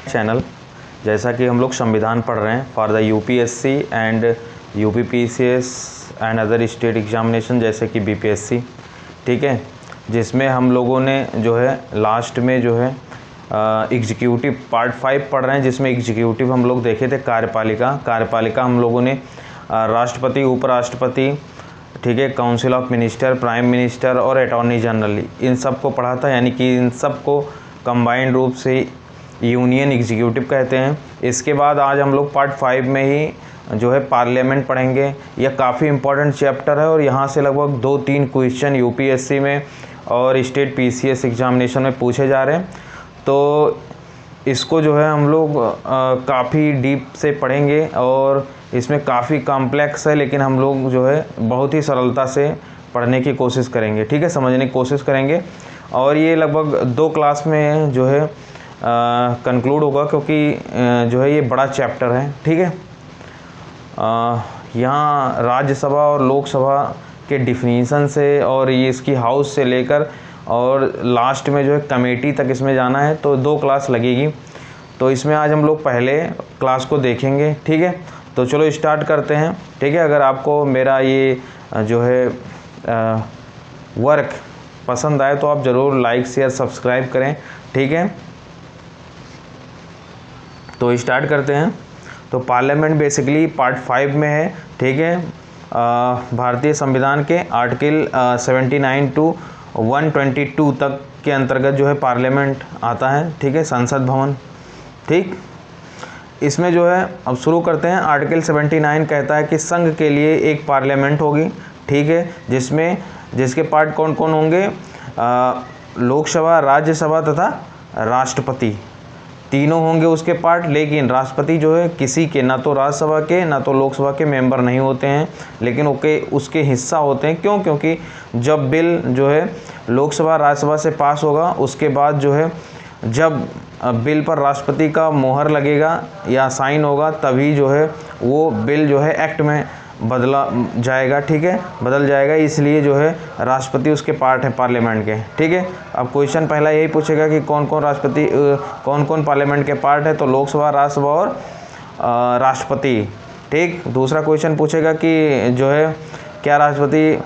Channel. जैसा कि हम लोग संविधान पढ़ रहे हैं for the UPSC and UPPCS and other state examination जैसे कि बीपीएससी, ठीक है, जिसमें हम लोगों ने जो है लास्ट में जो है एग्जीक्यूटिव पार्ट 5 पढ़ रहे हैं, जिसमें एग्जीक्यूटिव हम लोग देखे थे कार्यपालिका हम लोगों ने राष्ट्रपति, उपराष्ट्रपति, ठीक है, council of minister, prime minister और अटॉर्नी जनरल, इन सब को पढ़ा था। यानी कि इन सब को कंबाइंड रूप से यूनियन एग्जीक्यूटिव कहते हैं। इसके बाद आज हम लोग पार्ट 5 में ही जो है पार्लियामेंट पढ़ेंगे। यह काफ़ी इंपॉर्टेंट चैप्टर है और यहाँ से लगभग 2-3 क्वेश्चन यूपीएससी में और स्टेट पीसीएस एग्जामिनेशन में पूछे जा रहे हैं। तो इसको जो है हम लोग काफ़ी डीप से पढ़ेंगे और इसमें काफ़ी कॉम्प्लेक्स है, लेकिन हम लोग जो है बहुत ही सरलता से पढ़ने की कोशिश करेंगे, ठीक है, समझने की कोशिश करेंगे। और ये लगभग 2 क्लास में जो है कंक्लूड होगा, क्योंकि जो है ये बड़ा चैप्टर है, ठीक है। यहाँ राज्यसभा और लोकसभा के डिफिनीसन से और ये इसकी हाउस से लेकर और लास्ट में जो है कमेटी तक इसमें जाना है, तो 2 क्लास लगेगी। तो इसमें आज हम लोग पहले क्लास को देखेंगे, ठीक है। तो चलो स्टार्ट करते हैं, ठीक है। अगर आपको मेरा ये जो है वर्क पसंद आए तो आप ज़रूर लाइक शेयर सब्सक्राइब करें, ठीक है। तो स्टार्ट करते हैं। तो पार्लियामेंट बेसिकली पार्ट 5 में है, ठीक है। भारतीय संविधान के आर्टिकल 79 टू 122 तक के अंतर्गत जो है पार्लियामेंट आता है, ठीक है, संसद भवन, ठीक। इसमें जो है अब शुरू करते हैं। आर्टिकल 79 कहता है कि संघ के लिए एक पार्लियामेंट होगी, ठीक है, जिसके पार्ट कौन कौन होंगे, लोकसभा, राज्यसभा तथा राष्ट्रपति, तीनों होंगे उसके पार्ट। लेकिन राष्ट्रपति जो है किसी के, ना तो राज्यसभा के ना तो लोकसभा के मेंबर नहीं होते हैं, लेकिन उसके हिस्सा होते हैं। क्यों? क्योंकि जब बिल जो है लोकसभा राज्यसभा से पास होगा, उसके बाद जो है जब बिल पर राष्ट्रपति का मोहर लगेगा या साइन होगा, तभी जो है वो बिल जो है एक्ट में बदला जाएगा, ठीक है, बदल जाएगा। इसलिए जो है राष्ट्रपति उसके पार्ट है पार्लियामेंट के, ठीक है। अब क्वेश्चन पहला यही पूछेगा कि कौन कौन पार्लियामेंट के पार्ट है, तो लोकसभा, राज्यसभा और राष्ट्रपति, ठीक। दूसरा क्वेश्चन पूछेगा कि जो है क्या राष्ट्रपति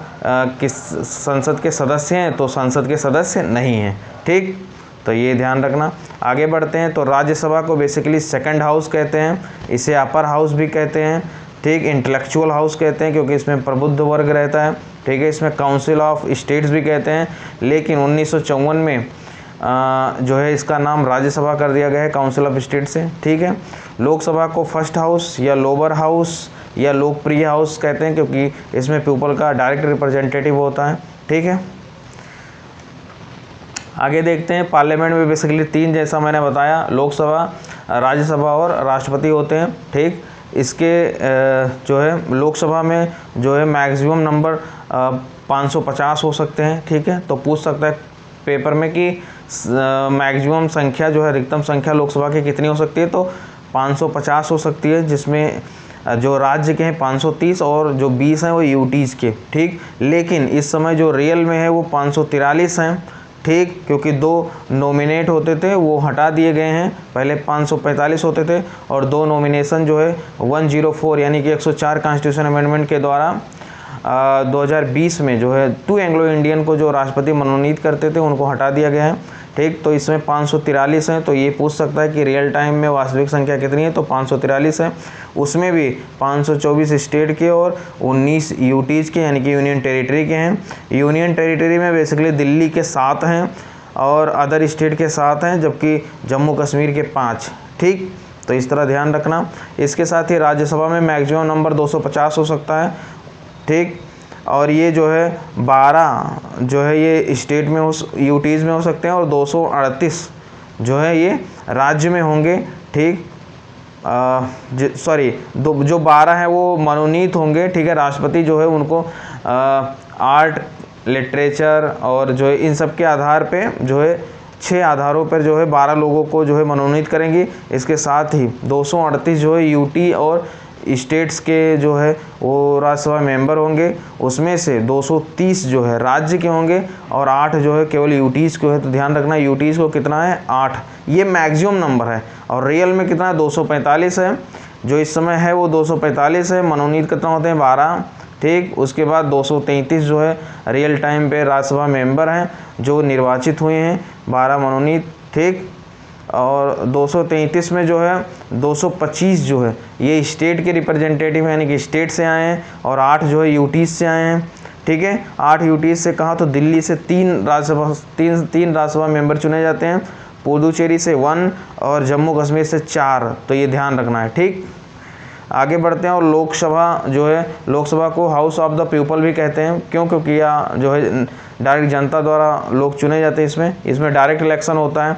किस संसद के सदस्य हैं, तो संसद के सदस्य नहीं हैं, ठीक। तो ये ध्यान रखना। आगे बढ़ते हैं। तो राज्यसभा को बेसिकली सेकंड हाउस कहते हैं, इसे अपर हाउस भी कहते हैं, ठीक, इंटेलेक्चुअल हाउस कहते हैं क्योंकि इसमें प्रबुद्ध वर्ग रहता है, ठीक है। इसमें काउंसिल ऑफ स्टेट्स भी कहते हैं, लेकिन 1954 में जो है इसका नाम राज्यसभा कर दिया गया है काउंसिल ऑफ स्टेट से, ठीक है। लोकसभा को फर्स्ट हाउस या लोअर हाउस या लोकप्रिय हाउस कहते हैं क्योंकि इसमें पीपल का डायरेक्ट रिप्रेजेंटेटिव होता है, ठीक है। आगे देखते हैं। पार्लियामेंट में बेसिकली 3, जैसा मैंने बताया, लोकसभा, राज्यसभा और राष्ट्रपति होते हैं, ठीक। इसके जो है लोकसभा में जो है मैक्सिमम नंबर 550 हो सकते हैं, ठीक है। तो पूछ सकता है पेपर में कि मैक्सिमम संख्या जो है, अधिकतम संख्या लोकसभा की कितनी हो सकती है, तो 550 हो सकती है, जिसमें जो राज्य के हैं 530 और जो 20 हैं वो यूटीज़ के, ठीक। लेकिन इस समय जो रियल में है वो 543 हैं, ठीक, क्योंकि 2 नॉमिनेट होते थे वो हटा दिए गए हैं। पहले 545 होते थे और 2 नॉमिनेशन जो है 104 यानी कि 104 कॉन्स्टिट्यूशन अमेंडमेंट के द्वारा 2020 में जो है 2 एंग्लो इंडियन को जो राष्ट्रपति मनोनीत करते थे उनको हटा दिया गया है, ठीक। तो इसमें 543 हैं। तो ये पूछ सकता है कि रियल टाइम में वास्तविक संख्या कितनी है, तो 543 है। उसमें भी 524 स्टेट के और 19 यूटीज़ के यानी कि यूनियन टेरिटरी के हैं। यूनियन टेरिटरी में बेसिकली दिल्ली के 7 हैं और अदर स्टेट के 7 हैं, जबकि जम्मू कश्मीर के 5, ठीक। तो इस तरह ध्यान रखना। इसके साथ ही राज्यसभा में मैक्सिमम नंबर 250 हो सकता है, ठीक। और ये जो है 12 जो है ये स्टेट में यूटीज़ में हो सकते हैं और 238 जो है ये राज्य में होंगे, ठीक। जो 12 हैं वो मनोनीत होंगे, ठीक है। राष्ट्रपति जो है उनको आर्ट, लिटरेचर और जो है इन सब के आधार पे जो है 6 आधारों पर जो है 12 लोगों को जो है मनोनीत करेंगी। इसके साथ ही 238 जो है यूटी और स्टेट्स के जो है वो राज्यसभा मेंबर होंगे, उसमें से 230 जो है राज्य के होंगे और 8 जो है केवल यूटीज़ को है। तो ध्यान रखना यूटीज़ को कितना है 8, ये मैक्सिमम नंबर है और रियल में कितना है 245 है, जो इस समय है वो 245 है। मनोनीत कितना होते हैं 12, ठीक। उसके बाद 233 जो है रियल टाइम पे राज्यसभा मेंबर हैं जो निर्वाचित हुए हैं, 12 मनोनीत, ठीक। और 233 में जो है 225 जो है ये स्टेट के रिप्रेजेंटेटिव यानी कि स्टेट से आए हैं और 8 जो है यूटीज़ से आए हैं, ठीक है। 8 यूटीज़ से कहा तो दिल्ली से 3 राज्यसभा मेंबर चुने जाते हैं, पुडुचेरी से 1 और जम्मू कश्मीर से 4। तो ये ध्यान रखना है, ठीक। आगे बढ़ते हैं और लोकसभा जो है, लोकसभा को हाउस ऑफ द पीपल भी कहते हैं, क्यों? क्योंकि यह जो है डायरेक्ट जनता द्वारा लोग चुने जाते हैं। इसमें डायरेक्ट इलेक्शन होता है,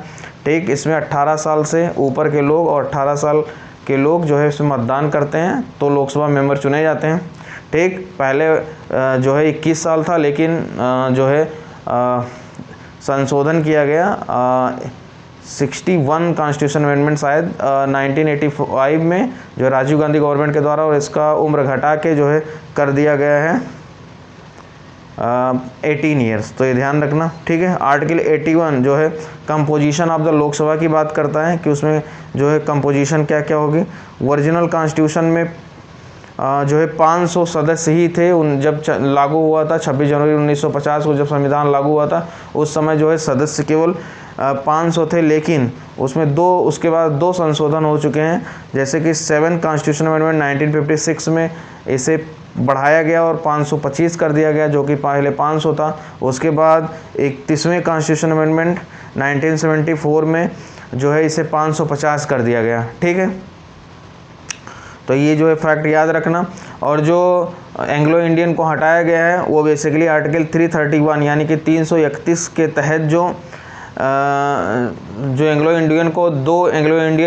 ठीक। इसमें 18 साल से ऊपर के लोग और 18 साल के लोग जो है इसमें मतदान करते हैं तो लोकसभा मेंबर चुने जाते हैं, ठीक। पहले जो है 21 साल था, लेकिन जो है संशोधन किया गया 61 कॉन्स्टिट्यूशन अमेंडमेंट शायद 1985 में जो राजीव गांधी गवर्नमेंट के द्वारा, और इसका उम्र घटा के जो है कर दिया गया है 18 ईयर्स। तो ये ध्यान रखना, ठीक है। आर्टिकल 81 जो है कंपोजिशन ऑफ द लोकसभा की बात करता है कि उसमें जो है कंपोजिशन क्या क्या होगी। ओरिजिनल कॉन्स्टिट्यूशन में जो है 500 सदस्य ही थे जब लागू हुआ था 26 जनवरी 1950 को, जब संविधान लागू हुआ था उस समय जो है सदस्य केवल 500 थे, लेकिन उसमें उसके बाद 2 संशोधन हो चुके हैं, जैसे कि 7 कॉन्स्टिट्यूशन अमेंडमेंट 1956 में इसे बढ़ाया गया और 525 कर दिया गया, जो कि पहले 500 था। उसके बाद 31वें कॉन्स्टिट्यूशन अमेंडमेंट 1974 में जो है इसे 550 कर दिया गया, ठीक है। तो ये जो है फैक्ट याद रखना। और जो एंग्लो इंडियन को हटाया गया है वो बेसिकली आर्टिकल 331 यानी कि 331 के तहत जो एंग्लो इंडियन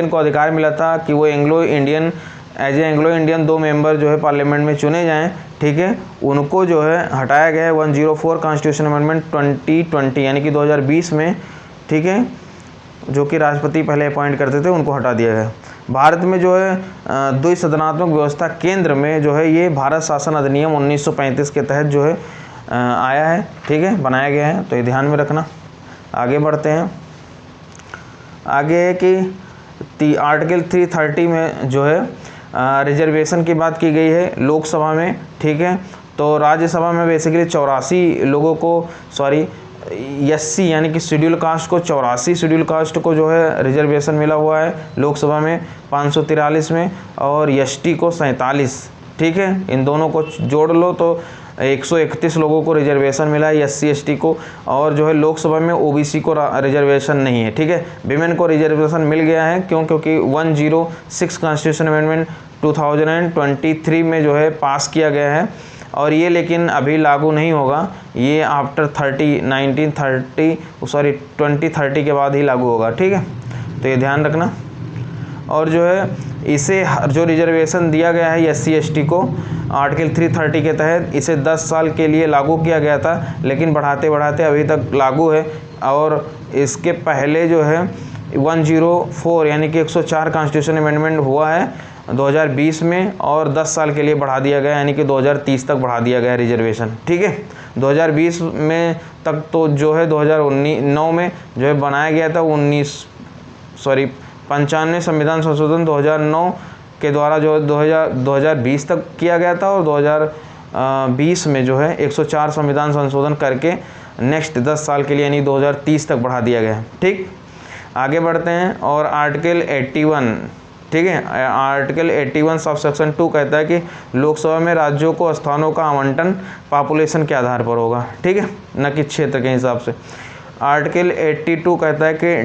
को अधिकार मिला था कि वो एंग्लो इंडियन 2 मेंबर जो है पार्लियामेंट में चुने जाएं, ठीक है, उनको जो है हटाया गया है 104 कॉन्स्टिट्यूशन अमेंडमेंट 2020 यानी कि 2020 में, ठीक है, जो कि राष्ट्रपति पहले अपॉइंट करते थे उनको हटा दिया गया। भारत में जो है द्विसदनात्मक व्यवस्था केंद्र में जो है ये भारत शासन अधिनियम 1935 के तहत जो है आया है, ठीक है, बनाया गया है। तो ये ध्यान में रखना। आगे बढ़ते हैं। आगे है कि आर्टिकल 330 में जो है रिजर्वेशन की बात की गई है लोकसभा में, ठीक है। तो राज्यसभा में बेसिकली 84 लोगों को SC यानी कि शेड्यूल कास्ट को 84 शेड्यूल कास्ट को जो है रिजर्वेशन मिला हुआ है लोकसभा में 543 में, और ST को 47, ठीक है। इन दोनों को जोड़ लो तो 131 लोगों को रिजर्वेशन मिला है SC ST को, और जो है लोकसभा में OBC को रिजर्वेशन नहीं है, ठीक है। विमेन को रिजर्वेशन मिल गया है, क्योंकि 106 कॉन्स्टिट्यूशन अमेंडमेंट 2023 में जो है पास किया गया है, और ये लेकिन अभी लागू नहीं होगा, ये आफ्टर 2030 के बाद ही लागू होगा, ठीक है। तो ये ध्यान रखना। और जो है इसे जो रिजर्वेशन दिया गया है SC ST को आर्टिकल 330 के तहत, इसे 10 साल के लिए लागू किया गया था, लेकिन बढ़ाते बढ़ाते अभी तक लागू है। और इसके पहले जो है 104 यानी कि 104 कॉन्स्टिट्यूशन अमेंडमेंट हुआ है 2020 में, और 10 साल के लिए बढ़ा दिया गया यानी कि 2030 तक बढ़ा दिया गया रिजर्वेशन, ठीक है। 2020 में तक तो जो है 2009 में जो है बनाया गया था 95 संविधान संशोधन 2009 के द्वारा जो 2020 तक किया गया था, और 2020 में जो है 104 संविधान संशोधन करके नेक्स्ट 10 साल के लिए यानी 2030 तक बढ़ा दिया गया है, ठीक। आगे बढ़ते हैं। और आर्टिकल 81, ठीक है, आर्टिकल 81 सब सेक्शन 2 कहता है कि लोकसभा में राज्यों को स्थानों का आवंटन पॉपुलेशन के आधार पर होगा, ठीक है, न कि क्षेत्र के हिसाब से। आर्टिकल 82 कहता है कि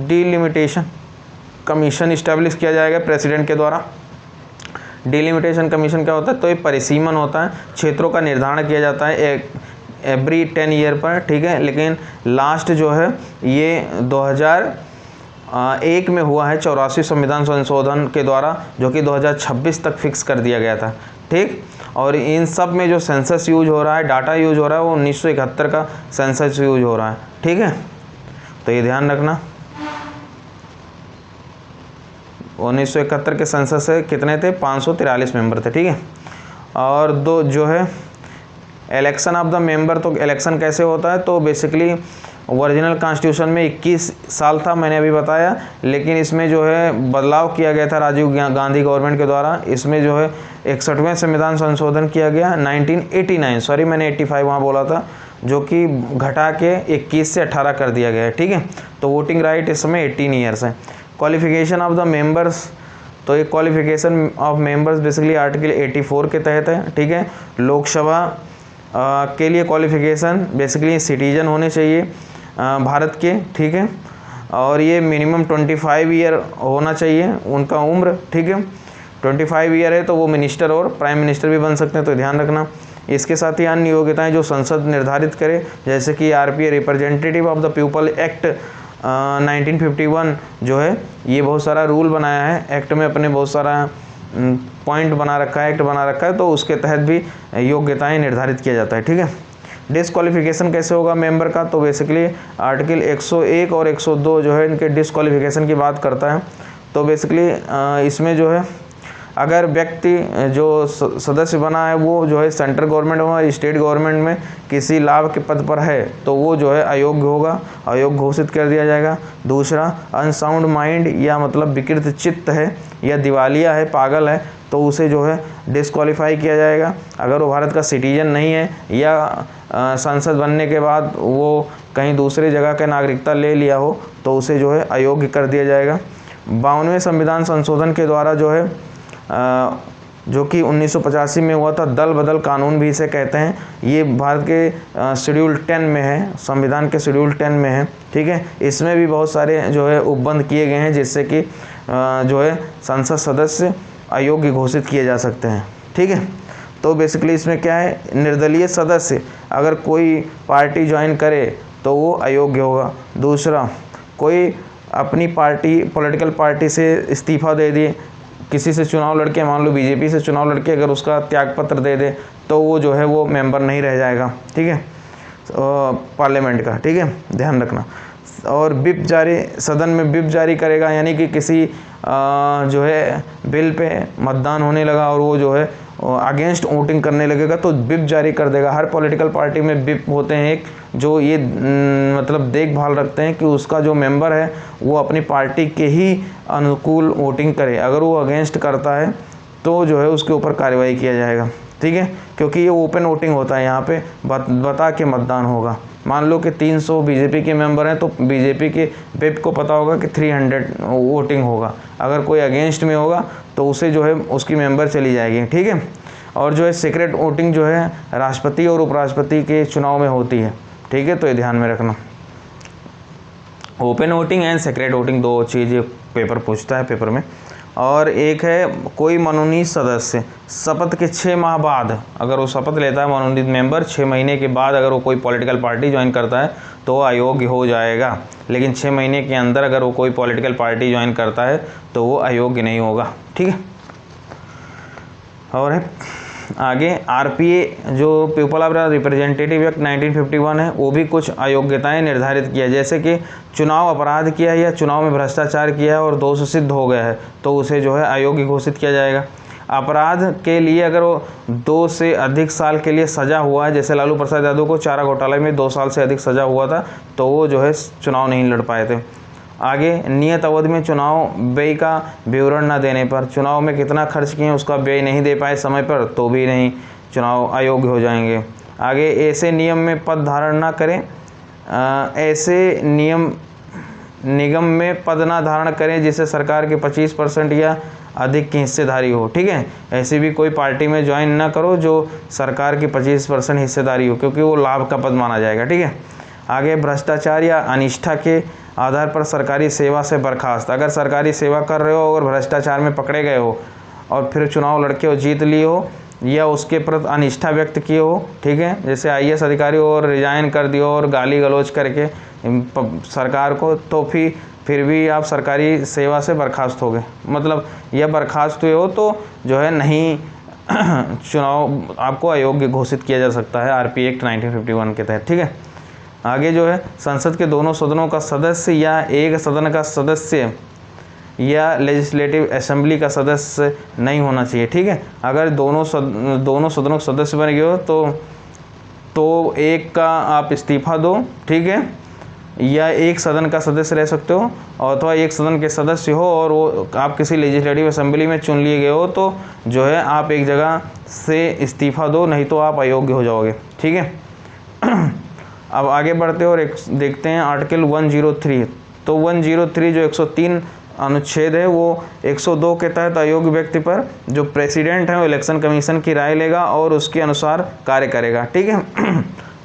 डिलिमिटेशन कमीशन इस्टेब्लिश किया जाएगा प्रेसिडेंट के द्वारा। डिलिमिटेशन कमीशन क्या होता है? तो ये परिसीमन होता है, क्षेत्रों का निर्धारण किया जाता है एवरी 10 ईयर पर, ठीक है। लेकिन लास्ट जो है ये 2001 में हुआ है 84 संविधान संशोधन के द्वारा, जो कि 2026 तक फिक्स कर दिया गया था, ठीक। और इन सब में जो सेंसस यूज हो रहा है, डाटा यूज हो रहा है, वो 1971 का सेंसस यूज हो रहा है, ठीक है। तो ये ध्यान रखना। 1971 के संसद से कितने थे, 543 मेंबर थे, ठीक है। और दो जो है इलेक्शन ऑफ द मेंबर, तो इलेक्शन कैसे होता है, तो बेसिकली ओरिजिनल कॉन्स्टिट्यूशन में 21 साल था, मैंने अभी बताया, लेकिन इसमें जो है बदलाव किया गया था राजीव गांधी गवर्नमेंट के द्वारा। इसमें जो है 61वें संविधान संशोधन किया गया 1989, सॉरी मैंने 85 वहाँ बोला था, जो कि घटा के 21 से 18 कर दिया गया है, ठीक है। तो वोटिंग राइट इस समय 18 ईयर्स है। क्वालिफिकेशन ऑफ द मेंबर्स, तो ये qualification of members basically article 84 के तहत है, ठीक है। लोकसभा के लिए क्वालिफिकेशन बेसिकली सिटीजन होने चाहिए भारत के, ठीक है। और ये मिनिमम 25 ईयर होना चाहिए उनका उम्र, ठीक है। 25 ईयर है तो वो मिनिस्टर और प्राइम मिनिस्टर भी बन सकते हैं, तो ध्यान रखना। इसके साथ ही अन्य योग्यताएं जो संसद निर्धारित करे, जैसे कि RPA representative of the people act 1951 जो है, ये बहुत सारा रूल बनाया है एक्ट में, अपने बहुत सारा पॉइंट बना रखा है, एक्ट बना रखा है, तो उसके तहत भी योग्यताएं निर्धारित किया जाता है, ठीक है। डिसक्वालिफिकेशन कैसे होगा मेंबर का, तो बेसिकली आर्टिकल 101 और 102 जो है इनके डिसक्वालिफिकेशन की बात करता है। तो बेसिकली इसमें जो है अगर व्यक्ति जो सदस्य बना है वो जो है सेंट्रल गवर्नमेंट में, स्टेट गवर्नमेंट में किसी लाभ के पद पर है, तो वो जो है अयोग्य होगा, अयोग्य घोषित कर दिया जाएगा। दूसरा, अनसाउंड माइंड या मतलब विकृत चित्त है या दिवालिया है, पागल है, तो उसे जो है डिस्क्वालीफाई किया जाएगा। अगर वो भारत का सिटीजन नहीं है या सांसद बनने के बाद वो कहीं दूसरे जगह का नागरिकता ले लिया हो, तो उसे जो है अयोग्य कर दिया जाएगा। 52वें संविधान संशोधन के द्वारा जो है जो कि 1985 में हुआ था, दल बदल कानून भी इसे कहते हैं, ये भारत के शेड्यूल 10 में है, संविधान के शेड्यूल 10 में है, ठीक है। इसमें भी बहुत सारे जो है उपबंध किए गए हैं, जिससे कि जो है संसद सदस्य अयोग्य घोषित किए जा सकते हैं, ठीक है। तो बेसिकली इसमें क्या है, निर्दलीय सदस्य अगर कोई पार्टी ज्वाइन करे तो वो अयोग्य होगा। दूसरा, कोई अपनी पार्टी पॉलिटिकल पार्टी से इस्तीफा दे दिए, किसी से चुनाव लड़के, मान लो बीजेपी से चुनाव लड़के अगर उसका त्यागपत्र दे दे, तो वो जो है वो मेंबर नहीं रह जाएगा, ठीक है, पार्लियामेंट का, ठीक है, ध्यान रखना। और विप जारी, सदन में विप जारी करेगा, यानी कि किसी जो है बिल पे मतदान होने लगा और वो जो है अगेंस्ट वोटिंग करने लगेगा, तो विप जारी कर देगा। हर पॉलिटिकल पार्टी में विप होते हैं एक, जो ये मतलब देखभाल रखते हैं कि उसका जो मेंबर है वो अपनी पार्टी के ही अनुकूल वोटिंग करे। अगर वो अगेंस्ट करता है तो जो है उसके ऊपर कार्रवाई किया जाएगा, ठीक है, क्योंकि ये ओपन वोटिंग होता है, यहाँ पे बता के मतदान होगा। मान लो कि 300 बीजेपी के मेंबर हैं, तो बीजेपी के विप को पता होगा कि 300 वोटिंग होगा, अगर कोई अगेंस्ट में होगा तो उसे जो है उसकी मेंबर चली जाएगी, ठीक है। और जो है सीक्रेट वोटिंग जो है राष्ट्रपति और उपराष्ट्रपति के चुनाव में होती है, ठीक है, तो ये ध्यान में रखना। Open voting and secret voting, दो चीज़ पेपर पूछता है पेपर में। और एक है कोई मनोनीत सदस्य शपथ के 6 माह बाद, अगर वो शपथ लेता है मनोनीत मेंबर, 6 महीने के बाद अगर वो कोई पॉलिटिकल पार्टी ज्वाइन करता है तो वो अयोग्य हो जाएगा, लेकिन 6 महीने के अंदर अगर वो कोई पॉलिटिकल पार्टी ज्वाइन करता है तो वो अयोग्य नहीं होगा, ठीक है। और है आगे आरपीए जो पीपल ऑफ रिप्रेजेंटेटिव एक्ट 1951 है, वो भी कुछ अयोग्यताएं निर्धारित किया है, जैसे कि चुनाव अपराध किया है या चुनाव में भ्रष्टाचार किया है और दोष सिद्ध हो गया है, तो उसे जो है अयोग्य घोषित किया जाएगा। अपराध के लिए अगर वो 2 से अधिक साल के लिए सज़ा हुआ है, जैसे लालू प्रसाद यादव को चारा घोटाले में 2 साल से अधिक सज़ा हुआ था, तो वो जो है चुनाव नहीं लड़ पाए थे। आगे नियत अवधि में चुनाव व्यय का विवरण न देने पर, चुनाव में कितना खर्च किए उसका व्यय नहीं दे पाए समय पर, तो भी नहीं चुनाव अयोग्य हो जाएंगे। आगे ऐसे नियम में पद धारण ना करें, ऐसे निगम में पद ना धारण करें जिससे सरकार के 25% या अधिक की हिस्सेदारी हो, ठीक है। ऐसी भी कोई पार्टी में ज्वाइन ना करो जो सरकार की 25% हिस्सेदारी हो, क्योंकि वो लाभ का पद माना जाएगा, ठीक है। आगे भ्रष्टाचार या अनिष्ठा के आधार पर सरकारी सेवा से बर्खास्त, अगर सरकारी सेवा कर रहे हो और भ्रष्टाचार में पकड़े गए हो और फिर चुनाव लड़के हो, जीत लिए हो या उसके प्रति अनिष्ठा व्यक्त किए हो, ठीक है, जैसे आईएएस अधिकारी और रिजाइन कर दियो और गाली गलौज करके सरकार को, तो फिर भी आप सरकारी सेवा से बर्खास्त हो गए, मतलब यह बर्खास्त हुए हो तो जो है नहीं चुनाव आपको अयोग्य घोषित किया जा सकता है आरपीए एक्ट 1951 के तहत, ठीक है। आगे जो है संसद के दोनों सदनों का सदस्य या एक सदन का सदस्य या लेजिस्लेटिव असेंबली का सदस्य नहीं होना चाहिए। ठीक है, अगर दोनों सदनों के सदस्य बन गए हो तो एक का आप इस्तीफा दो, ठीक है, या एक सदन का सदस्य रह सकते हो, अथवा एक सदन के सदस्य हो और वो आप किसी लेजिस्लेटिव असेंबली में चुन लिए गए हो तो जो है आप एक जगह से इस्तीफा दो, नहीं तो आप अयोग्य हो जाओगे। ठीक है, अब आगे बढ़ते और एक देखते हैं आर्टिकल 103। तो 103 जो 103 अनुच्छेद है वो 102 के तहत अयोग्य व्यक्ति पर जो प्रेसिडेंट है वो इलेक्शन कमीशन की राय लेगा और उसके अनुसार कार्य करेगा। ठीक है,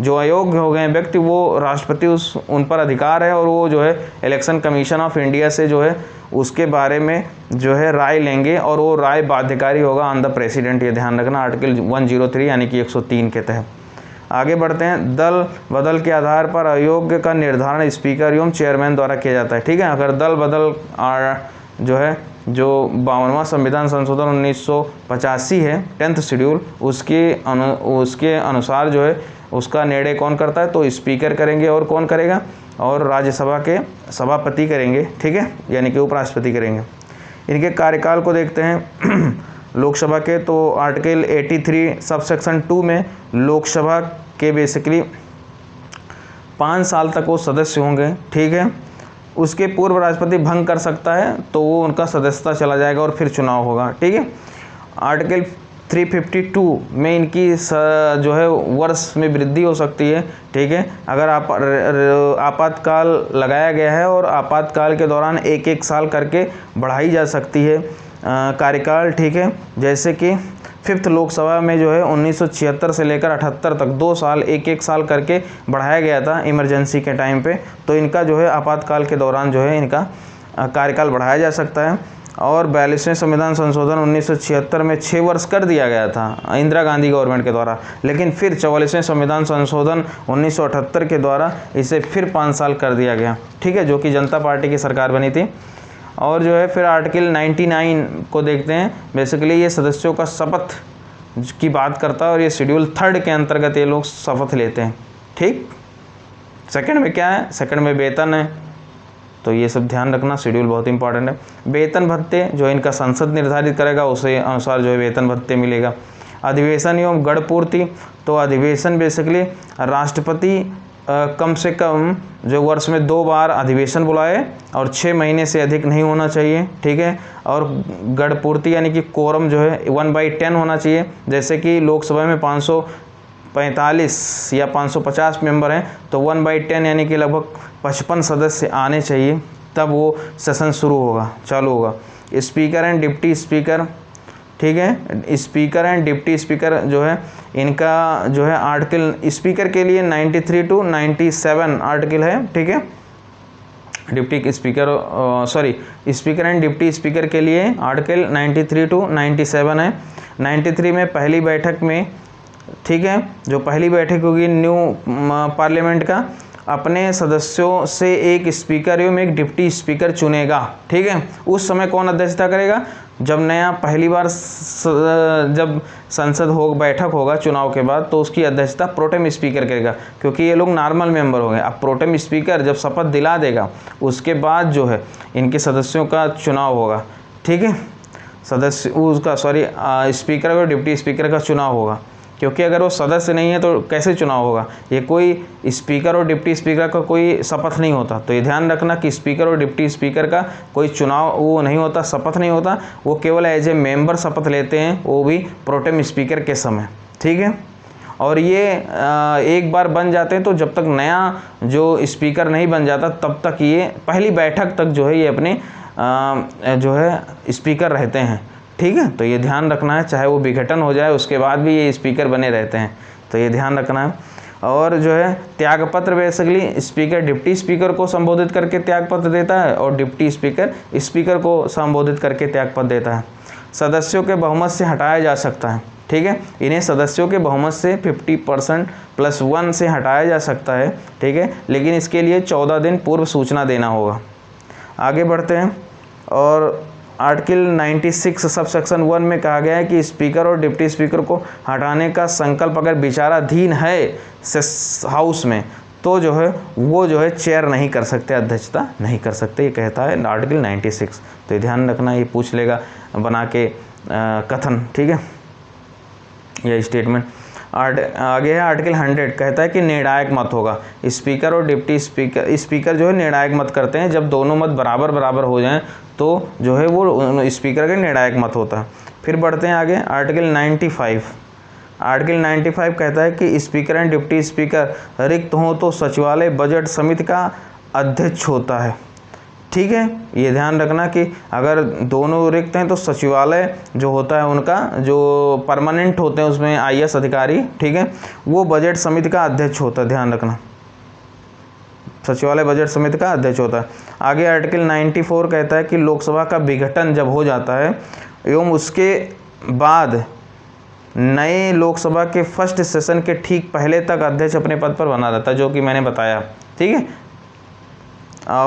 जो अयोग्य हो गए व्यक्ति वो राष्ट्रपति उन पर अधिकार है और वो जो है इलेक्शन कमीशन ऑफ इंडिया से जो है उसके बारे में जो है राय लेंगे और वो राय बाध्यकारी होगा ऑन द प्रेसिडेंट। ये ध्यान रखना आर्टिकल 103 यानी कि 103 के तहत। आगे बढ़ते हैं, दल बदल के आधार पर अयोग्य का निर्धारण स्पीकर एवं चेयरमैन द्वारा किया जाता है। ठीक है, अगर दल बदल जो है जो 52वां संविधान संशोधन 1985 है 10th शेड्यूल उसके अनुसार जो है उसका निर्णय कौन करता है, तो स्पीकर करेंगे और कौन करेगा, और राज्यसभा के सभापति करेंगे। ठीक है, यानी कि उपराष्ट्रपति करेंगे। इनके कार्यकाल को देखते हैं लोकसभा के, तो आर्टिकल 83 सब सेक्शन 2 में लोकसभा के बेसिकली 5 साल तक वो सदस्य होंगे। ठीक है, उसके पूर्व राष्ट्रपति भंग कर सकता है तो वो उनका सदस्यता चला जाएगा और फिर चुनाव होगा। ठीक है, आर्टिकल 352 में इनकी जो है वर्ष में वृद्धि हो सकती है। ठीक है, अगर आपातकाल लगाया गया है और आपातकाल के दौरान एक एक साल करके बढ़ाई जा सकती है कार्यकाल। ठीक है, जैसे कि 5th लोकसभा में जो है 1976 से लेकर 78 तक 2 साल एक साल करके बढ़ाया गया था इमरजेंसी के टाइम पे, तो इनका जो है आपातकाल के दौरान जो है इनका कार्यकाल बढ़ाया जा सकता है। और 42वें संविधान संशोधन 1976 में 6 वर्ष कर दिया गया था इंदिरा गांधी गवर्नमेंट के द्वारा, लेकिन फिर 44वें संविधान संशोधन 1978 के द्वारा इसे फिर 5 साल कर दिया गया। ठीक है, जो कि जनता पार्टी की सरकार बनी थी। और जो है फिर आर्टिकल 99 को देखते हैं, बेसिकली ये सदस्यों का शपथ की बात करता है और ये शेड्यूल 3 के अंतर्गत ये लोग शपथ लेते हैं। ठीक, सेकंड में क्या है, सेकंड में वेतन है, तो ये सब ध्यान रखना, शेड्यूल बहुत इंपॉर्टेंट है। वेतन भत्ते जो इनका संसद निर्धारित करेगा उसे अनुसार जो है वेतन भत्ते मिलेगा। अधिवेशन एवं गढ़पूर्ति, तो अधिवेशन बेसिकली राष्ट्रपति कम से कम जो वर्ष में 2 बार अधिवेशन बुलाए और 6 महीने से अधिक नहीं होना चाहिए। ठीक है, और गढ़पूर्ति यानी कि कोरम जो है 1/10 होना चाहिए। जैसे कि लोकसभा में 545 या 550 मेंबर हैं तो 1/10 यानी कि लगभग 55 सदस्य आने चाहिए, तब वो सेशन शुरू होगा, चालू होगा। स्पीकर एंड डिप्टी स्पीकर, ठीक है, स्पीकर एंड डिप्टी स्पीकर जो है इनका जो है आर्टिकल स्पीकर के लिए 93 to 97 आर्टिकल है। ठीक है, deputy speaker speaker and deputy speaker के लिए आर्टिकल 93 to 97 है। 93 में पहली बैठक में, ठीक है, जो पहली बैठक होगी न्यू पार्लियामेंट का, अपने सदस्यों से एक स्पीकर एवं एक डिप्टी स्पीकर चुनेगा। ठीक है, उस समय कौन अध्यक्षता करेगा, जब नया पहली बार जब संसद बैठक होगा चुनाव के बाद, तो उसकी अध्यक्षता प्रोटेम स्पीकर करेगा, क्योंकि ये लोग नॉर्मल मेंबर हो गए। अब प्रोटेम स्पीकर जब शपथ दिला देगा उसके बाद जो है इनके सदस्यों का चुनाव होगा। ठीक है, स्पीकर और डिप्टी स्पीकर का चुनाव होगा, क्योंकि अगर वो सदस्य नहीं है तो कैसे चुनाव होगा। ये कोई स्पीकर और डिप्टी स्पीकर का कोई शपथ नहीं होता, तो ये ध्यान रखना कि स्पीकर और डिप्टी स्पीकर का कोई चुनाव वो नहीं होता, शपथ नहीं होता, वो केवल एज ए मेंबर शपथ लेते हैं, वो भी प्रोटेम स्पीकर के समय। ठीक है, और ये एक बार बन जाते हैं तो जब तक नया जो स्पीकर नहीं बन जाता तब तक ये पहली बैठक तक जो है ये अपने जो है स्पीकर रहते हैं। ठीक है, तो ये ध्यान रखना है, चाहे वो विघटन हो जाए उसके बाद भी ये स्पीकर बने रहते हैं, तो ये ध्यान रखना है। और जो है त्यागपत्र बेसिकली स्पीकर डिप्टी स्पीकर को संबोधित करके त्यागपत्र देता है और डिप्टी स्पीकर स्पीकर को संबोधित करके त्यागपत्र देता है। सदस्यों के बहुमत से हटाया जा सकता है। ठीक है, इन्हें सदस्यों के बहुमत से 50% + 1 से हटाया जा सकता है। ठीक है, लेकिन इसके लिए 14 दिन पूर्व सूचना देना होगा। आगे बढ़ते हैं, और आर्टिकल 96 सब सेक्शन 1 में कहा गया है कि स्पीकर और डिप्टी स्पीकर को हटाने का संकल्प अगर विचाराधीन है हाउस में, तो जो है वो जो है चेयर नहीं कर सकते, अध्यक्षता नहीं कर सकते, ये कहता है आर्टिकल 96। तो ये ध्यान रखना, ये पूछ लेगा बना के कथन, ठीक है, यह स्टेटमेंट। आगे है आर्टिकल 100, कहता है कि निर्णायक मत होगा। स्पीकर और डिप्टी स्पीकर जो है निर्णायक मत करते हैं, जब दोनों मत बराबर बराबर हो जाएं तो जो है वो स्पीकर का निर्णायक मत होता है। फिर बढ़ते हैं आगे आर्टिकल 95। आर्टिकल 95 कहता है कि स्पीकर एंड डिप्टी स्पीकर रिक्त हों तो सचिवालय बजट समिति का अध्यक्ष होता है, ठीक है। ये ध्यान रखना कि अगर दोनों रिक्त हैं तो सचिवालय जो होता है उनका जो परमानेंट होते हैं उसमें IAS अधिकारी, ठीक है, वो बजट समिति का अध्यक्ष होता है, ध्यान रखना, सचिवालय बजट समिति का अध्यक्ष होता है। आगे आर्टिकल 94 कहता है कि लोकसभा का विघटन जब हो जाता है एवं उसके बाद नए लोकसभा के फर्स्ट सेशन के ठीक पहले तक अध्यक्ष अपने पद पर बना रहता है, जो कि मैंने बताया, ठीक है।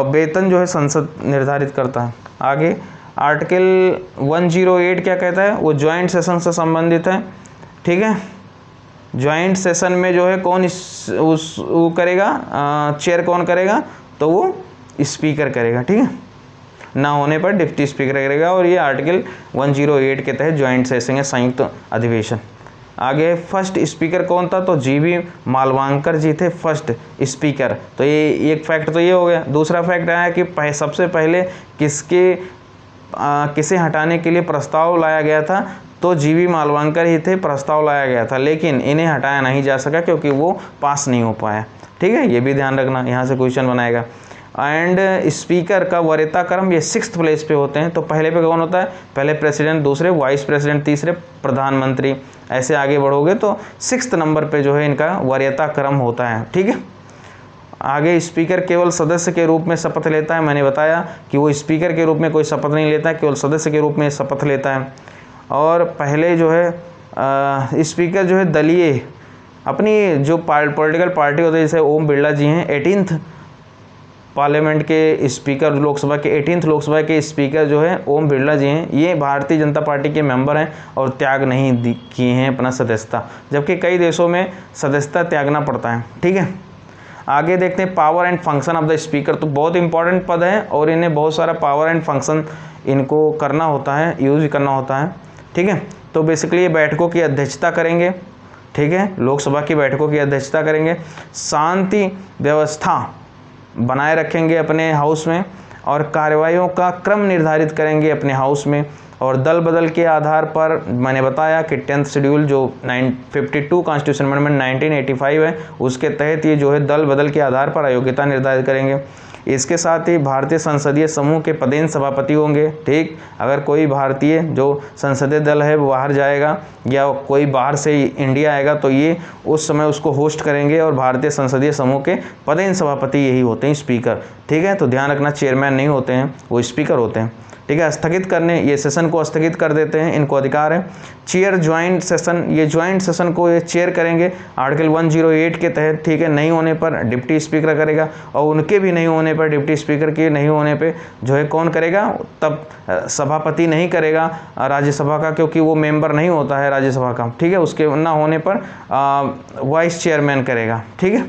वेतन जो है संसद निर्धारित करता है। आगे आर्टिकल 108 क्या कहता है, वो ज्वाइंट सेशन से संबंधित है, ठीक है। ज्वाइंट सेशन में जो है कौन वो करेगा, चेयर कौन करेगा, तो वो स्पीकर करेगा, ठीक है, ना होने पर डिप्टी स्पीकर करेगा। और ये आर्टिकल 108 के तहत ज्वाइंट सेशन है, संयुक्त अधिवेशन। आगे फर्स्ट स्पीकर कौन था, तो GV मालवांकर जी थे फर्स्ट स्पीकर। तो ये एक फैक्ट तो ये हो गया। दूसरा फैक्ट आया कि सबसे पहले किसे हटाने के लिए प्रस्ताव लाया गया था, तो GV मालवांकर ही थे, प्रस्ताव लाया गया था, लेकिन इन्हें हटाया नहीं जा सका क्योंकि वो पास नहीं हो पाया, ठीक है, ये भी ध्यान रखना, यहाँ से क्वेश्चन बनाएगा। एंड स्पीकर का वरीयता क्रम ये 6th प्लेस पे होते हैं। तो पहले पे कौन होता है, पहले प्रेसिडेंट, दूसरे वाइस प्रेसिडेंट, तीसरे प्रधानमंत्री, ऐसे आगे बढ़ोगे तो 6th नंबर पे जो है इनका वरीयता क्रम होता है, ठीक है। आगे स्पीकर केवल सदस्य के रूप में शपथ लेता है, मैंने बताया कि वो स्पीकर के रूप में कोई शपथ नहीं लेता है, केवल सदस्य के रूप में शपथ लेता है। और पहले जो है स्पीकर जो है दलीय अपनी जो पॉलिटिकल पार्टी होती है, जैसे ओम बिरला जी हैं 18th पार्लियामेंट के स्पीकर, लोकसभा के 18th लोकसभा के स्पीकर जो है ओम बिरला जी हैं, ये भारतीय जनता पार्टी के मेंबर हैं और त्याग नहीं किए हैं अपना सदस्यता, जबकि कई देशों में सदस्यता त्यागना पड़ता है, ठीक है। आगे देखते हैं power and function of the speaker. तो बहुत इंपॉर्टेंट पद है और इन्हें बहुत सारा पावर एंड फंक्शन इनको करना होता है, यूज करना होता है, ठीक है। तो बेसिकली ये बैठकों की अध्यक्षता करेंगे, ठीक है, लोकसभा की बैठकों की अध्यक्षता करेंगे, शांति व्यवस्था बनाए रखेंगे अपने हाउस में और कार्रवाइयों का क्रम निर्धारित करेंगे अपने हाउस में। और दल बदल के आधार पर मैंने बताया कि 10th शेड्यूल जो 952 कॉन्स्टिट्यूशन अमेंडमेंट 1985 है, उसके तहत ये जो है दल बदल के आधार पर अयोग्यता निर्धारित करेंगे। इसके साथ ही भारतीय संसदीय समूह के पदेन सभापति होंगे, ठीक। अगर कोई भारतीय जो संसदीय दल है वो बाहर जाएगा या कोई बाहर से इंडिया आएगा तो ये उस समय उसको होस्ट करेंगे और भारतीय संसदीय समूह के पदेन सभापति यही होते हैं, स्पीकर, ठीक है। तो ध्यान रखना, चेयरमैन नहीं होते हैं, वो स्पीकर होते हैं, ठीक है। स्थगित करने, ये सेशन को स्थगित कर देते हैं, इनको अधिकार है। चेयर ज्वाइंट सेशन, ये ज्वाइंट सेशन को ये चेयर करेंगे आर्टिकल 108 के तहत, ठीक है। नहीं होने पर डिप्टी स्पीकर करेगा और उनके भी नहीं होने पर, डिप्टी स्पीकर के नहीं होने पे जो है कौन करेगा, तब सभापति नहीं करेगा राज्यसभा का, क्योंकि वो मेंबर नहीं होता है राज्यसभा का, ठीक है। उसके ना होने पर वाइस चेयरमैन करेगा, ठीक है,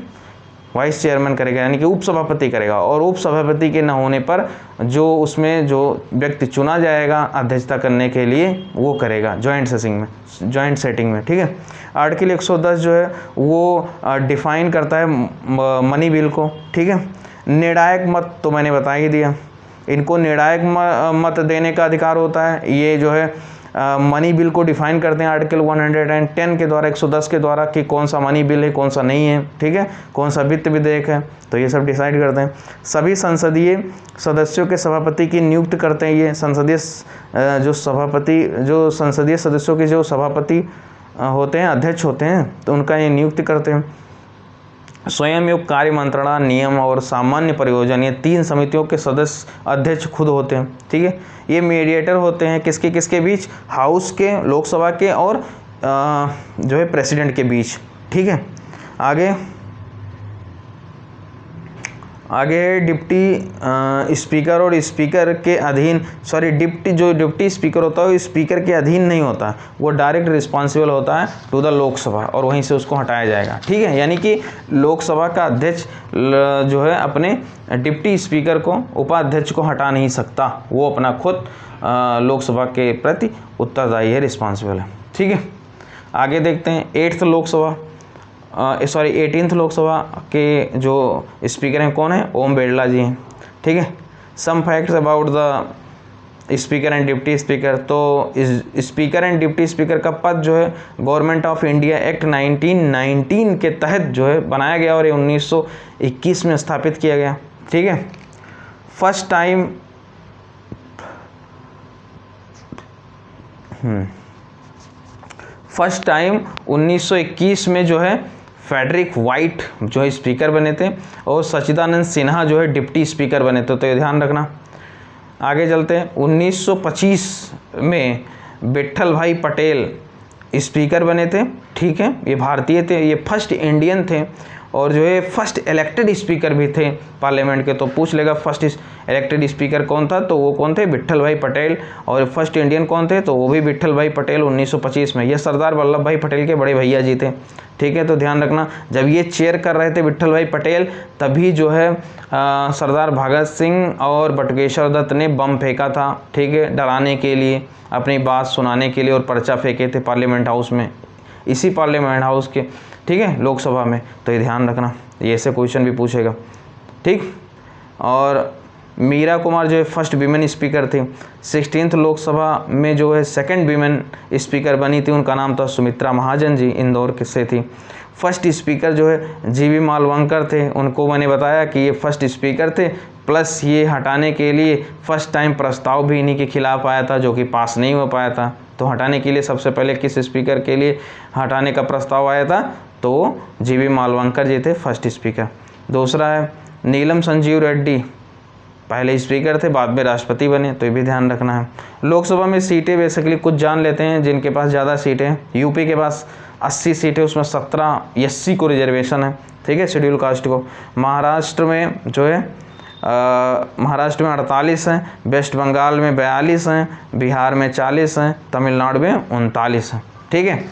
वाइस चेयरमैन करेगा, यानी कि उपसभापति करेगा। और उपसभापति के न होने पर जो उसमें जो व्यक्ति चुना जाएगा अध्यक्षता करने के लिए वो करेगा ज्वाइंट सेटिंग में, ठीक है। आर्टिकल 110 जो है वो डिफाइन करता है मनी बिल को, ठीक है। निर्णायक मत तो मैंने बता ही दिया, इनको निर्णायक मत देने का अधिकार होता है। ये जो है मनी बिल को डिफाइन करते हैं आर्टिकल 110 के द्वारा, 110 के द्वारा, कि कौन सा मनी बिल है, कौन सा नहीं है, ठीक है, कौन सा वित्त विधेयक है, तो ये सब डिसाइड करते हैं। सभी संसदीय सदस्यों के सभापति की नियुक्त करते हैं ये संसदीय जो संसदीय सदस्यों के जो सभापति होते हैं, अध्यक्ष होते हैं, तो उनका ये नियुक्त करते हैं। स्वयं योग कार्य मंत्रणा, नियम और सामान्य परियोजन, ये 3 समितियों के सदस्य अध्यक्ष खुद होते हैं, ठीक है। ये मीडिएटर होते हैं किसके बीच, हाउस के, लोकसभा के और जो है प्रेसिडेंट के बीच, ठीक है। आगे आगे है डिप्टी स्पीकर और स्पीकर के अधीन, सॉरी डिप्टी स्पीकर होता है वो स्पीकर के अधीन नहीं होता, वो डायरेक्ट रिस्पॉन्सिबल होता है टू द लोकसभा और वहीं से उसको हटाया जाएगा। ठीक है, यानी कि लोकसभा का अध्यक्ष जो है अपने डिप्टी स्पीकर को, उपाध्यक्ष को हटा नहीं सकता, वो अपना खुद लोकसभा के प्रति उत्तरदायी है, रिस्पॉन्सिबल है। ठीक है, आगे देखते हैं 18th लोकसभा के जो स्पीकर हैं कौन है, ओम बिरला जी हैं। ठीक है, some facts about the speaker and deputy speaker. तो स्पीकर एंड डिप्टी स्पीकर का पद जो है गवर्नमेंट ऑफ इंडिया एक्ट 1919 के तहत जो है बनाया गया और ये 1921 में स्थापित किया गया। ठीक है, फर्स्ट टाइम 1921 में जो है फ्रेडरिक वाइट जो है स्पीकर बने थे और सच्चिदानंद सिन्हा जो है डिप्टी स्पीकर बने थे, तो ये ध्यान रखना। आगे चलते हैं, 1925 में विट्ठल भाई पटेल स्पीकर बने थे। ठीक है, ये भारतीय थे, ये फर्स्ट इंडियन थे और जो है फर्स्ट इलेक्टेड स्पीकर भी थे पार्लियामेंट के। तो पूछ लेगा फर्स्ट इलेक्टेड स्पीकर कौन था, तो वो कौन थे, विट्ठल भाई पटेल। और फर्स्ट इंडियन कौन थे, तो वो भी विट्ठल भाई पटेल 1925 में। ये सरदार वल्लभ भाई पटेल के बड़े भैया जी थे। ठीक है, तो ध्यान रखना, जब ये चेयर कर रहे थे विट्ठल भाई पटेल, तभी जो है सरदार भगत सिंह और बटुकेश्वर दत्त ने बम फेंका था। ठीक है, डराने के लिए, अपनी बात सुनाने के लिए, और पर्चा फेंके थे पार्लियामेंट हाउस में, इसी पार्लियामेंट हाउस के। ठीक है, लोकसभा में। तो ये ध्यान रखना, ये ऐसे क्वेश्चन भी पूछेगा। ठीक, और मीरा कुमार जो है फर्स्ट वीमेन स्पीकर थी। 16th लोकसभा में जो है सेकंड वीमेन स्पीकर बनी थी, उनका नाम था सुमित्रा महाजन जी, इंदौर से थी। फर्स्ट स्पीकर जो है जीवी मालवंकर थे, उनको मैंने बताया कि ये फर्स्ट स्पीकर थे, प्लस ये हटाने के लिए फर्स्ट टाइम प्रस्ताव भी इन्हीं के खिलाफ आया था, जो कि पास नहीं हो पाया था। तो हटाने के लिए सबसे पहले किस स्पीकर के लिए हटाने का प्रस्ताव आया था, तो जीवी मालवंकर जी थे फर्स्ट स्पीकर। दूसरा है नीलम संजीव रेड्डी, पहले स्पीकर थे, बाद में राष्ट्रपति बने, तो ये भी ध्यान रखना है। लोकसभा में सीटें बेसिकली कुछ जान लेते हैं जिनके पास ज़्यादा सीटें हैं। यूपी के पास 80 सीटें, उसमें 17 SC को रिजर्वेशन है। ठीक है, शेड्यूल कास्ट को। महाराष्ट्र में जो है महाराष्ट्र में 48 हैं, वेस्ट बंगाल में 42 हैं, बिहार में 40 हैं, तमिलनाडु में 39 हैं। ठीक है,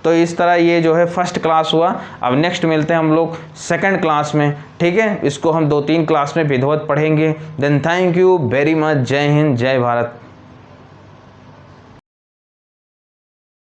तो इस तरह ये जो है फर्स्ट क्लास हुआ। अब नेक्स्ट मिलते हैं हम लोग सेकंड क्लास में। ठीक है, इसको हम 2-3 क्लास में विधिवत पढ़ेंगे। Then thank you very much. जय हिंद, जय भारत।